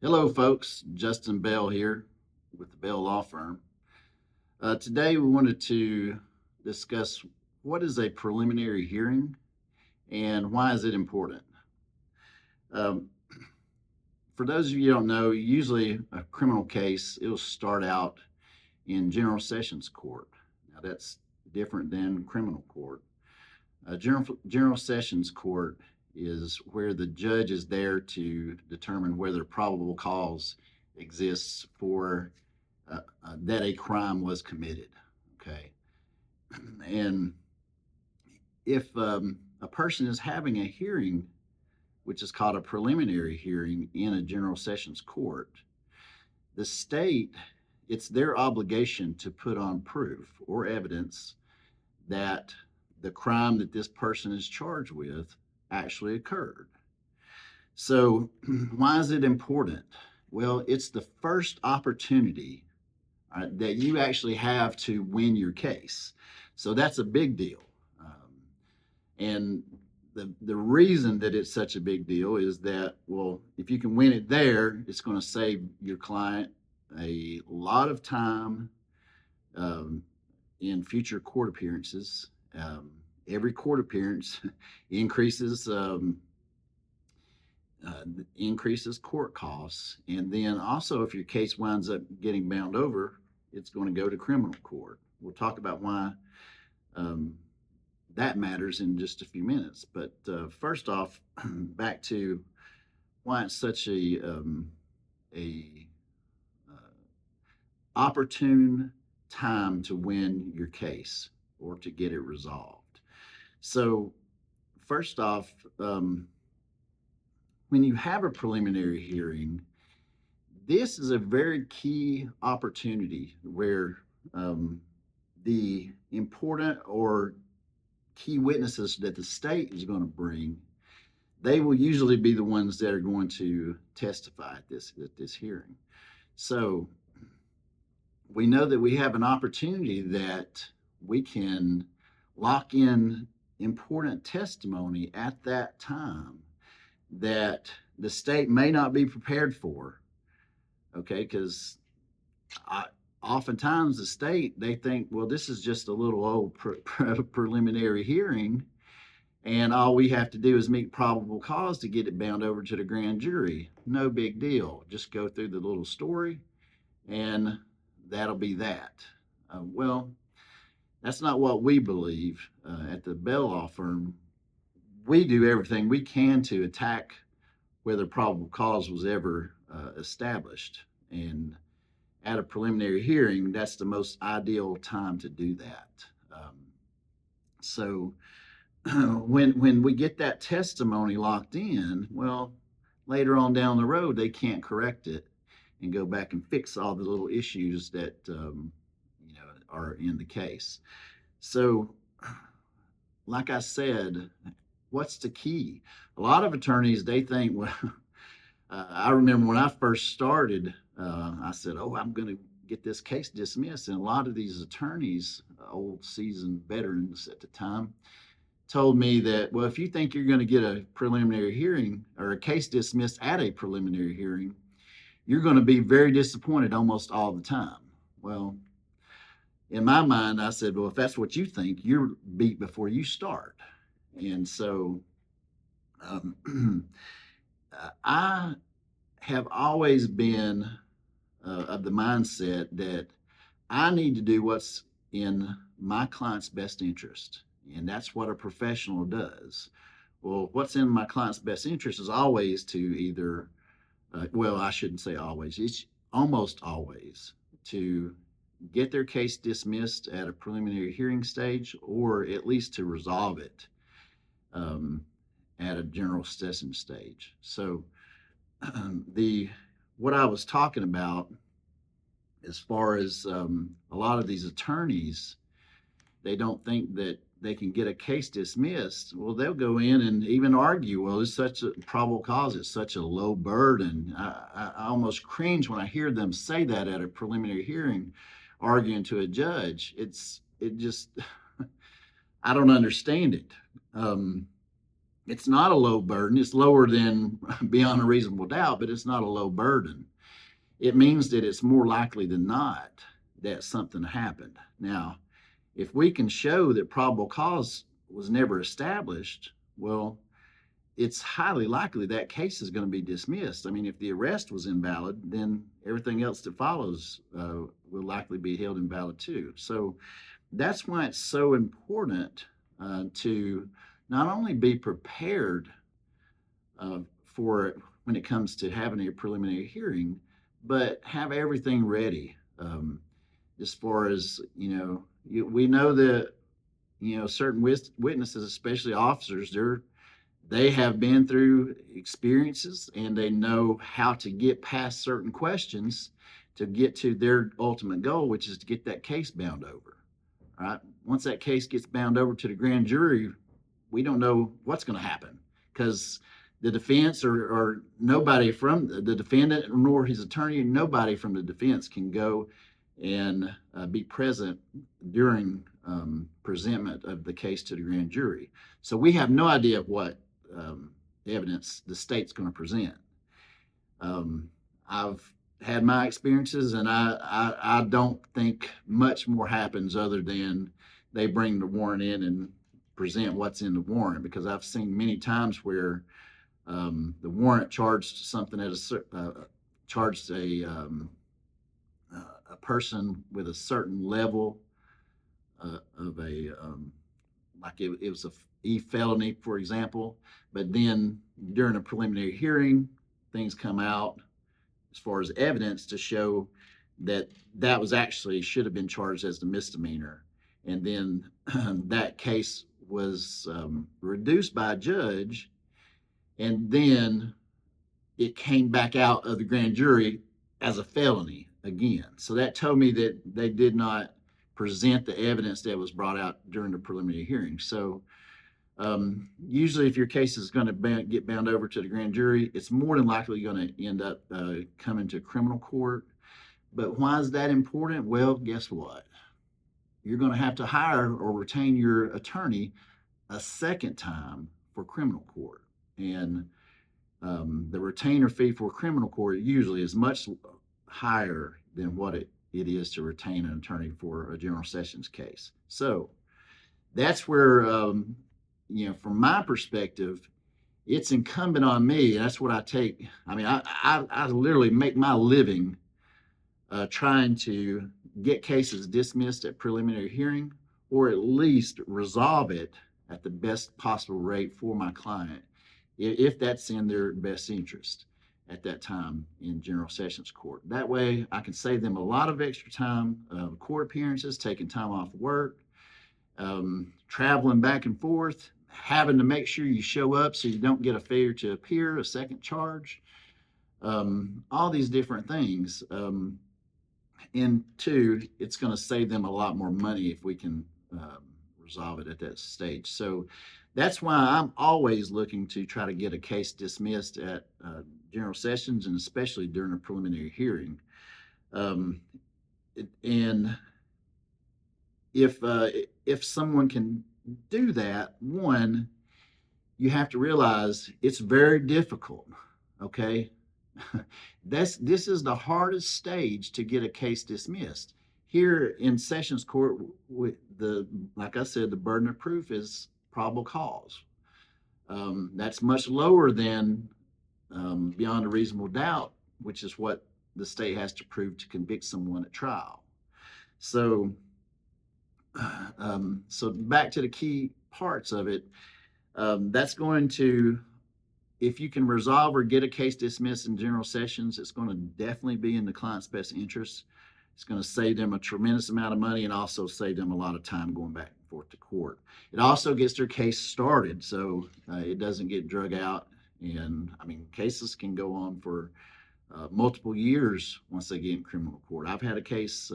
Hello, folks. Justin Bell here with the Bell Law Firm. Today, we wanted to discuss what is a preliminary hearing and why is it important. Um, for those of you who don't know, usually a criminal case it'll start out in General Sessions Court. Now that's different than criminal court. General Sessions Court is where the judge is there to determine whether probable cause exists for that a crime was committed. Okay. And if a person is having a hearing, which is called a preliminary hearing in a General Sessions Court, the state, it's their obligation to put on proof or evidence that the crime that this person is charged with actually occurred. So, why is it important? Well, it's the first opportunity that you actually have to win your case. So that's a big deal. And the reason that it's such a big deal is that, well, if you can win it there, it's going to save your client a lot of time um, in future court appearances. Every court appearance increases increases court costs, and then also if your case winds up getting bound over, it's going to go to criminal court. We'll talk about why um, that matters in just a few minutes. But first off, back to why it's such a opportune time to win your case or to get it resolved. So first off, when you have a preliminary hearing, this is a very key opportunity where the important or key witnesses that the state is going to bring, they will usually be the ones that are going to testify at this hearing. So we know that we have an opportunity that we can lock in important testimony at that time that the state may not be prepared for. Okay, because oftentimes the state, they think, well, this is just a little old preliminary hearing, and all we have to do is meet probable cause to get it bound over to the grand jury. No big deal. Just go through the little story, and that'll be that. Well, that's not what we believe at the Bell Law Firm. We do everything we can to attack whether probable cause was ever established. And at a preliminary hearing, that's the most ideal time to do that. So when we get that testimony locked in, well, later on down the road, they can't correct it and go back and fix all the little issues that are in the case. So, like I said, what's the key? A lot of attorneys, they think, well, I remember when I first started, I said, oh, I'm going to get this case dismissed. And a lot of these attorneys, old seasoned veterans at the time, told me that, well, if you think you're going to get a preliminary hearing or a case dismissed at a preliminary hearing, you're going to be very disappointed almost all the time. Well, in my mind, I said, well, if that's what you think, you're beat before you start. And so I have always been of the mindset that I need to do what's in my client's best interest. And that's what a professional does. Well, what's in my client's best interest is always to either, well, I shouldn't say always, it's almost always to get their case dismissed at a preliminary hearing stage or at least to resolve it um, at a general session stage. So the what I was talking about as far as a lot of these attorneys, they don't think that they can get a case dismissed. Well, they'll go in and even argue, well, it's such a probable cause, it's such a low burden. I almost cringe when I hear them say that at a preliminary hearing, arguing to a judge. It just, I don't understand it. it's not a low burden. It's lower than beyond a reasonable doubt, but it's not a low burden. It means that it's more likely than not that something happened. Now, if we can show that probable cause was never established, well, it's highly likely that case is going to be dismissed. I mean, if the arrest was invalid, then everything else that follows will likely be held invalid too. So that's why it's so important to not only be prepared for when it comes to having a preliminary hearing, but have everything ready. As far as we know that certain witnesses, especially officers, they have been through experiences and they know how to get past certain questions to get to their ultimate goal, which is to get that case bound over. All right. Once that case gets bound over to the grand jury, we don't know what's going to happen because the defense or nobody from the defendant nor his attorney, nobody from the defense can go and be present during presentment of the case to the grand jury. So we have no idea what evidence the state's going to present. I've had my experiences, and I don't think much more happens other than they bring the warrant in and present what's in the warrant, because I've seen many times where the warrant charged something at charged a person with a certain level of a like it was a felony, for example, but then during a preliminary hearing, things come out as far as evidence to show that that was actually should have been charged as a misdemeanor, and then that case was reduced by a judge, and then it came back out of the grand jury as a felony again. So that told me that they did not present the evidence that was brought out during the preliminary hearing. So usually if your case is going to get bound over to the grand jury, it's more than likely going to end up coming to criminal court. But why is that important? Well, guess what? You're going to have to hire or retain your attorney a second time for criminal court. And the retainer fee for criminal court usually is much higher than what it is to retain an attorney for a general sessions case. So that's where, from my perspective, it's incumbent on me. And that's what I take. I mean, I literally make my living trying to get cases dismissed at preliminary hearing, or at least resolve it at the best possible rate for my client, if that's in their best interest at that time in general sessions court. That way I can save them a lot of extra time, court appearances, taking time off work, traveling back and forth, having to make sure you show up so you don't get a failure to appear, a second charge, all these different things. And two, it's going to save them a lot more money if we can resolve it at that stage. So that's why I'm always looking to try to get a case dismissed at general sessions, and especially during a preliminary hearing. And if someone can do that, one, you have to realize it's very difficult. Okay, this is the hardest stage to get a case dismissed. Here in sessions court, with like I said, the burden of proof is probable cause. That's much lower than beyond a reasonable doubt, which is what the state has to prove to convict someone at trial. So, so back to the key parts of it. That's going to, if you can resolve or get a case dismissed in general sessions, it's going to definitely be in the client's best interest. It's going to save them a tremendous amount of money and also save them a lot of time going back and forth to court. It also gets their case started, so it doesn't get drug out. And I mean, cases can go on for multiple years once they get in criminal court. I've had a case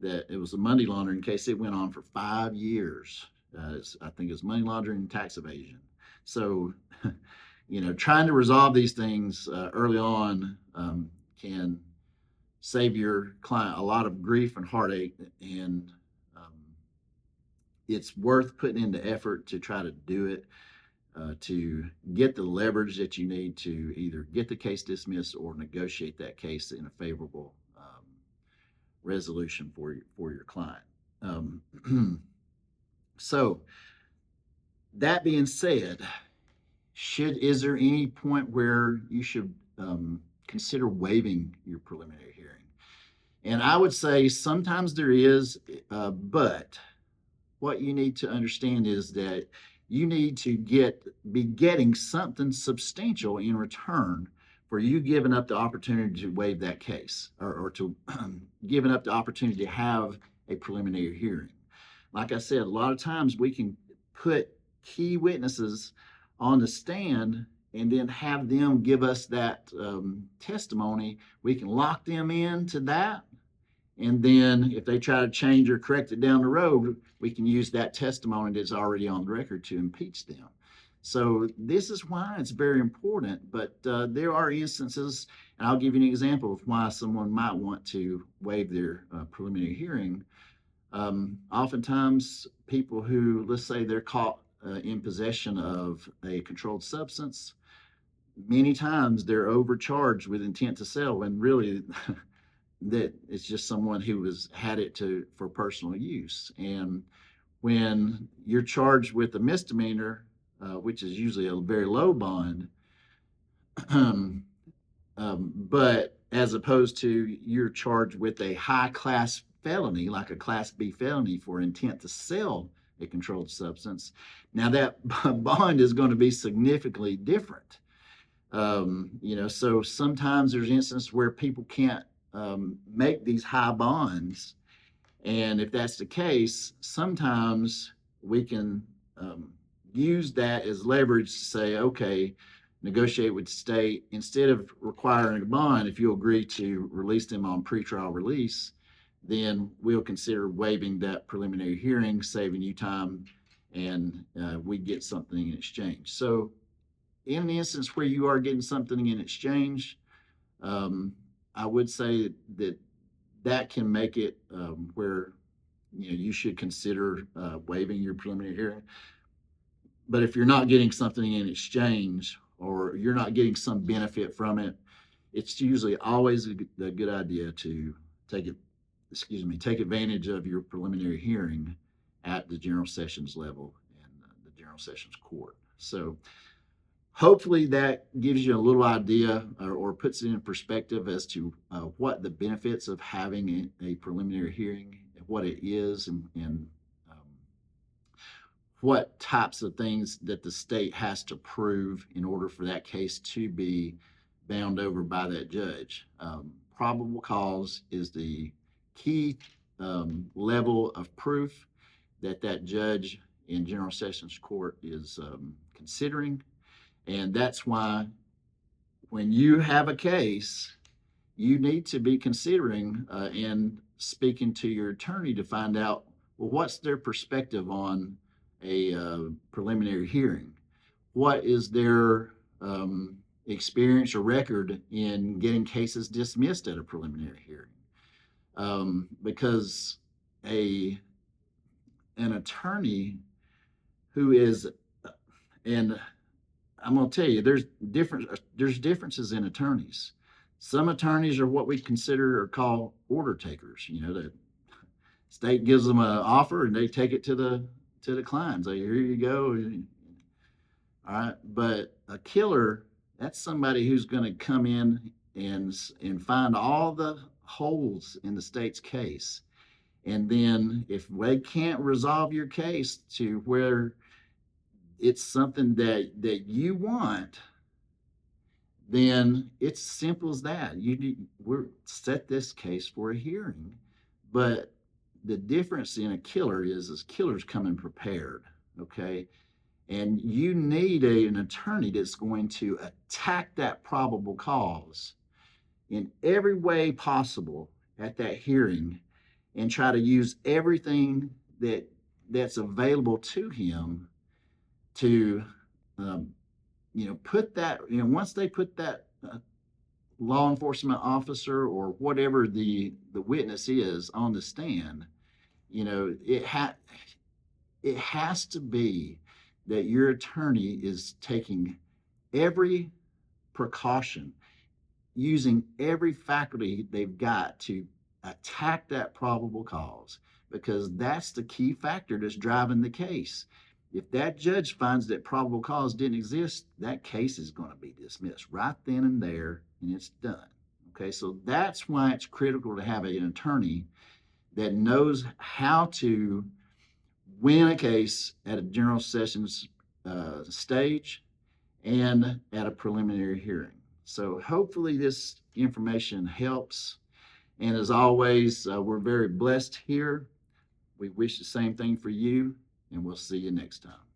that it was a money laundering case. It went on for 5 years. I think it's money laundering and tax evasion. So, trying to resolve these things early on can save your client a lot of grief and heartache, and it's worth putting in the effort to try to do it. to get the leverage that you need to either get the case dismissed or negotiate that case in a favorable resolution for your client. So that being said, is there any point where you should consider waiving your preliminary hearing? And I would say sometimes there is, but what you need to understand is that you need to be getting something substantial in return for you giving up the opportunity to waive that case, or to giving up the opportunity to have a preliminary hearing. Like I said, a lot of times we can put key witnesses on the stand and then have them give us that testimony. We can lock them into that. And then if they try to change or correct it down the road, we can use that testimony that's already on the record to impeach them. So this is why it's very important. But there are instances, and I'll give you an example of why someone might want to waive their preliminary hearing. Oftentimes, people who, let's say they're caught in possession of a controlled substance, many times they're overcharged with intent to sell, and really that it's just someone who had it for personal use. And when you're charged with a misdemeanor, which is usually a very low bond, but as opposed to you're charged with a high class felony, like a Class B felony for intent to sell a controlled substance, now that bond is going to be significantly different. So sometimes there's instances where people can't make these high bonds. And if that's the case, sometimes we can use that as leverage to say, okay, negotiate with the state. Instead of requiring a bond, if you agree to release them on pretrial release, then we'll consider waiving that preliminary hearing, saving you time, and we get something in exchange. So in an instance where you are getting something in exchange, I would say that can make it where you should consider waiving your preliminary hearing. But if you're not getting something in exchange, or you're not getting some benefit from it, it's usually always a good idea to take advantage of your preliminary hearing at the General Sessions level and the General Sessions Court. So hopefully that gives you a little idea or puts it in perspective as to what the benefits of having a preliminary hearing, what it is, and what types of things that the state has to prove in order for that case to be bound over by that judge. Probable cause is the key level of proof that judge in General Sessions Court is considering. And that's why when you have a case, you need to be considering and speaking to your attorney to find out, well, what's their perspective on a preliminary hearing? What is their experience or record in getting cases dismissed at a preliminary hearing? Because an attorney who is, and I'm going to tell you, there's differences in attorneys. Some attorneys are what we consider or call order takers. The state gives them an offer and they take it to the client. Say, here you go. All right. But a killer, that's somebody who's going to come in and find all the holes in the state's case. And then if they can't resolve your case to where it's something that you want, then it's simple as that. We're set this case for a hearing. But the difference in a killer is killers coming prepared, okay? And you need an attorney that's going to attack that probable cause in every way possible at that hearing and try to use everything that's available to him to put that, once they put that law enforcement officer or whatever the witness is on the stand, it has to be that your attorney is taking every precaution, using every faculty they've got to attack that probable cause, because that's the key factor that's driving the case. If that judge finds that probable cause didn't exist, that case is going to be dismissed right then and there, and it's done. Okay, so that's why it's critical to have an attorney that knows how to win a case at a general sessions stage and at a preliminary hearing. So hopefully this information helps. And as always, we're very blessed here. We wish the same thing for you, and we'll see you next time.